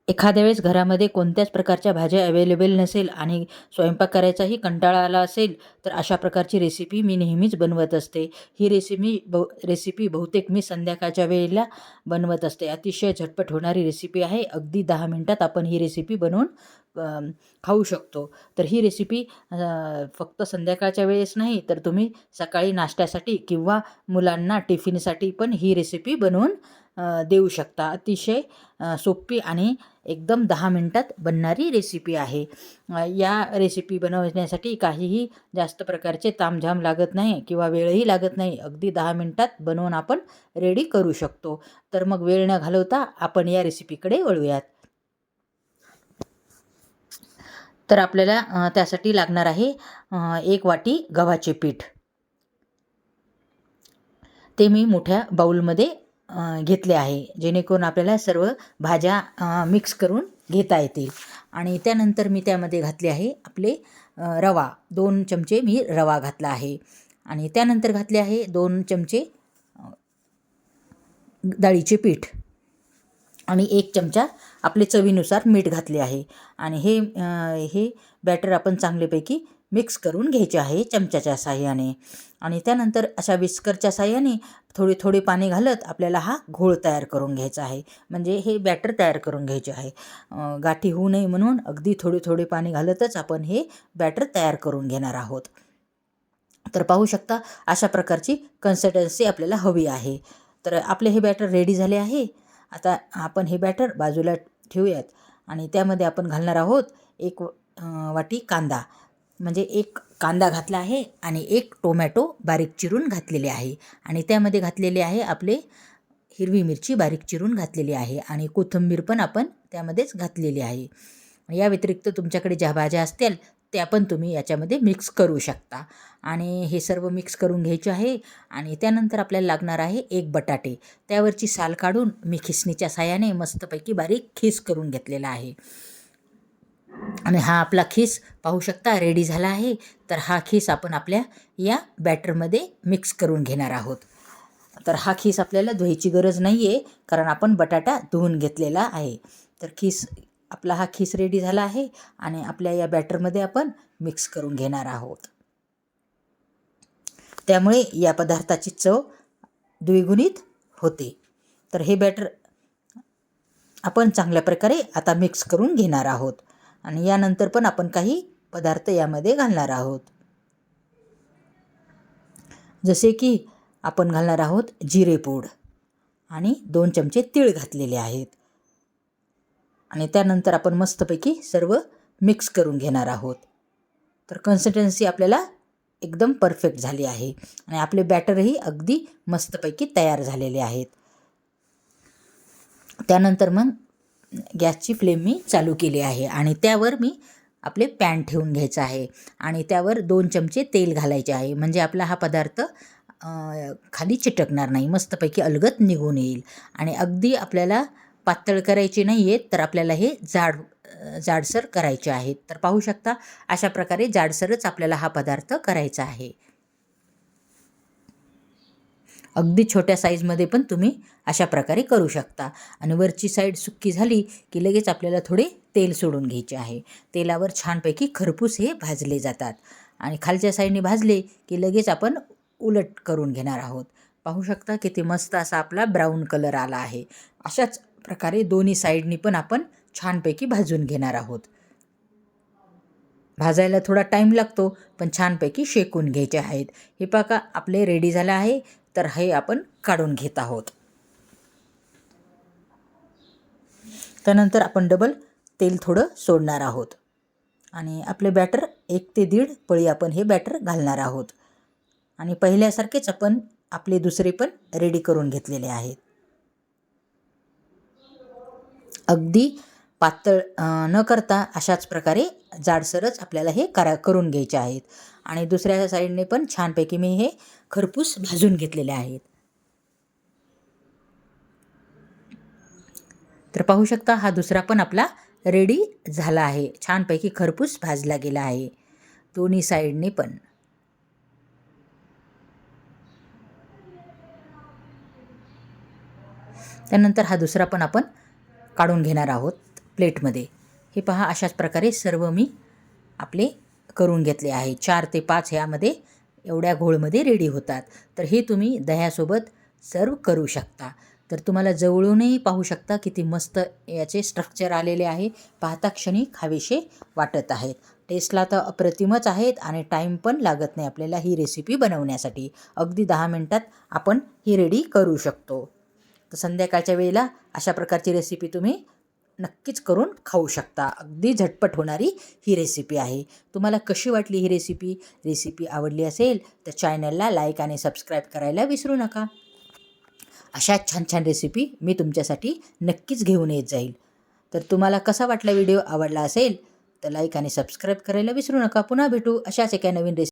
एखाद्या वेळेस घरामध्ये कोणत्याच प्रकारच्या भाज्या अवेलेबल नसेल आणि स्वयंपाक करायचाही कंटाळा आला असेल, तर अशा प्रकारची रेसिपी मी नेहमीच बनवत असते. ही रेसिपी बहुतेक मी संध्याकाळच्या वेळेला बनवत असते. अतिशय झटपट होणारी रेसिपी आहे. अगदी 10 मिनिटात आपण ही रेसिपी बनवून खाऊ शकतो. तर ही रेसिपी फक्त संध्याकाळच्या वेळेस नाही, तर तुम्ही सकाळी नाश्त्यासाठी किंवा मुलांना टिफिनसाठी पण ही रेसिपी बनवून देऊ शकता. अतिशय सोपी आणि एकदम 10 मिनिटात बनणारी रेसिपी आहे. या रेसिपी बनवण्यासाठी काहीही जास्त प्रकारचे तामझाम लागत नाही किंवा वेळही लागत नाही. अगदी 10 मिनिटात बनवून आपण रेडी करू शकतो. तर मग वेळ न घालवता आपण या रेसिपीकडे वळूयात. तर आपल्याला त्यासाठी लागणार आहे 1 वाटी गव्हाचे पीठ. ते मी मोठ्या बाउलमध्ये घेतले आहे, जेणेकरून आपल्याला सर्व भाज्या मिक्स करून घेता येतील. आणि त्यानंतर मी त्यामध्ये घातले आहे आपले रवा. 2 चमचे मी रवा घातला आहे. आणि त्यानंतर घातले आहे 2 चमचे डाळीचे पीठ आणि 1 चमचा आपले चवीनुसार मीठ घातले आहे. आणि हे बॅटर आपण चांगल्यापैकी मिक्स करून घ्यायचे आहे चमच्याच्या साहाय्याने. आणि त्यानंतर अशा विस्करच्या साहाय्याने थोडे पाणी घालत आपल्याला हा घोळ तयार करून घ्यायचा आहे. म्हणजे हे बॅटर तयार करून घ्यायचे आहे. गाठी होऊ नये म्हणून अगदी थोडे पाणी घालतच आपण हे बॅटर तयार करून घेणार आहोत. तर पाहू शकता अशा प्रकारची कन्सिस्टन्सी आपल्याला हवी आहे. तर आपले हे बॅटर रेडी झाले आहे. आता आपण हे बॅटर बाजूला ठेवूयात आणि त्यामध्ये आपण घालणार आहोत 1 वाटी कांदा. म्हणजे 1 कांदा घातला आहे आणि 1 टोमॅटो बारीक चिरून घातलेले आहे. आणि त्यामध्ये घातलेले आहे आपले हिरवी मिरची बारीक चिरून घातलेली आहे आणि कोथिंबीर पण आपण त्यामध्येच घातलेली आहे. या व्यतिरिक्त तुमच्याकडे ज्या भाज्या असतील त्या पण तुम्ही याच्यामध्ये मिक्स करू शकता. आणि हे सर्व मिक्स करून घ्यायचे आहे. आणि त्यानंतर आपल्याला लागणार आहे 1 बटाटे. त्यावरची साल काढून मी खिसणीच्या साहाय्याने मस्तपैकी बारीक खीस करून घेतलेला आहे. आणि हा आपला खीस पाहू शकता रेडी झाला आहे. तर हा खीस आपण आपल्या या बॅटरमध्ये मिक्स करून घेणार आहोत. तर हा खीस आपल्याला धुवायची गरज नाही आहे, कारण आपण बटाटा धुवून घेतलेला आहे. तर आपला हा खीस रेडी झाला आहे आणि आपल्या या बॅटरमध्ये आपण मिक्स करून घेणार आहोत. त्यामुळे या पदार्थाची चव द्विगुणित होते. तर हे बॅटर आपण चांगल्या प्रकारे आता मिक्स करून घेणार आहोत. आणि यानंतर पण आपण काही पदार्थ यामध्ये घालणार आहोत. जसे की आपण घालणार आहोत जिरे पूड आणि 2 चमचे तीळ घातलेले आहेत. आणि त्यानंतर आपण मस्तपैकी सर्व मिक्स करून घेणार आहोत. तर कन्सिस्टन्सी आपल्याला एकदम परफेक्ट झाली आहे आणि आपले बॅटरही अगदी मस्तपैकी तयार झालेले आहेत. त्यानंतर मग गॅसची फ्लेम मी चालू केली आहे आणि त्यावर मी आपले पॅन ठेवून घ्यायचं आहे आणि त्यावर 2 चमचे तेल घालायचे आहे. म्हणजे आपला हा पदार्थ खाली चिटकणार नाही, मस्तपैकी अलगद निघून येईल. आणि अगदी आपल्याला पातळ करायचे नाही आहेत, तर आपल्याला हे जाडसर करायचे आहेत. तर पाहू शकता अशा प्रकारे जाडसरच आपल्याला हा पदार्थ करायचा आहे. अगदी छोट्या साईजमध्ये पण तुम्ही अशा प्रकारे करू शकता. आणि वरची साईड सुक्की झाली की लगेच आपल्याला थोडे तेल सोडून घ्यायचे आहे. तेलावर छानपैकी खरपूस हे भाजले जातात. आणि खालच्या साईडने भाजले की लगेच आपण उलट करून घेणार आहोत. पाहू शकता किती मस्त असा आपला ब्राऊन कलर आला आहे. अशाच प्रकारे दोन्ही साईडनी पण आपण छानपैकी भाजून घेणार आहोत. भाजायला थोडा टाईम लागतो, पण छानपैकी शेकून घ्यायचे आहेत. हे बघा आपले रेडी झालं आहे. तर हे आपण काढून घेत आहोत. त्यानंतर आपण डबल तेल थोडं सोडणार आहोत आणि आपले बॅटर 1 ते 1.5 पळी आपण हे बॅटर घालणार आहोत. आणि पहिल्यासारखेच आपण आपले दुसरे पण रेडी करून घेतलेले आहेत. अगदी पातळ न करता अशाच प्रकारे जाडसरच आपल्याला हे करून घ्यायचे आहेत. आणि दुसऱ्या साईडने पण छानपैकी मी हे खरपूस भाजून घेतलेले आहेत. तर पाहू शकता हा दुसरा पण आपला रेडी झाला आहे. छानपैकी खरपूस भाजला गेला आहे दोन्ही साईडने पण. त्यानंतर हा दुसरा पण आपण काढून घेणार आहोत. प्लेटमध्ये. हे पहा, अशाच प्रकारे सर्व मी आपले करून घेतले आहे. 4 ते 5 ह्यामध्ये एवढ्या घोळमध्ये रेडी होतात. तर हे तुम्ही दह्यासोबत सर्व करू शकता. तर तुम्हाला जवळूनही पाहू शकता किती मस्त याचे स्ट्रक्चर आलेले आहे. पाहता क्षणी खावेसे वाटत आहेत. टेस्टला तर अप्रतिमच आहेत आणि टाईम पण लागत नाही आपल्याला ही रेसिपी बनवण्यासाठी. अगदी 10 मिनटात आपण ही रेडी करू शकतो. तर संध्याकाळच्या वेळेला अशा प्रकारची रेसिपी तुम्ही नक्कीच करून खाऊ शकता. अगदी झटपट होणारी ही रेसिपी आहे. तुम्हाला कशी वाटली ही रेसिपी आवडली असेल तर चॅनलला लाईक आणि सबस्क्राईब करायला विसरू नका. अशा छान छान रेसिपी मी तुमच्यासाठी नक्कीच घेऊन येत जाईल. तर तुम्हाला कसा वाटला व्हिडिओ? आवडला असेल तर लाईक आणि सबस्क्राईब करायला विसरू नका. पुन्हा भेटू अशाच एका नवीन रेसिपी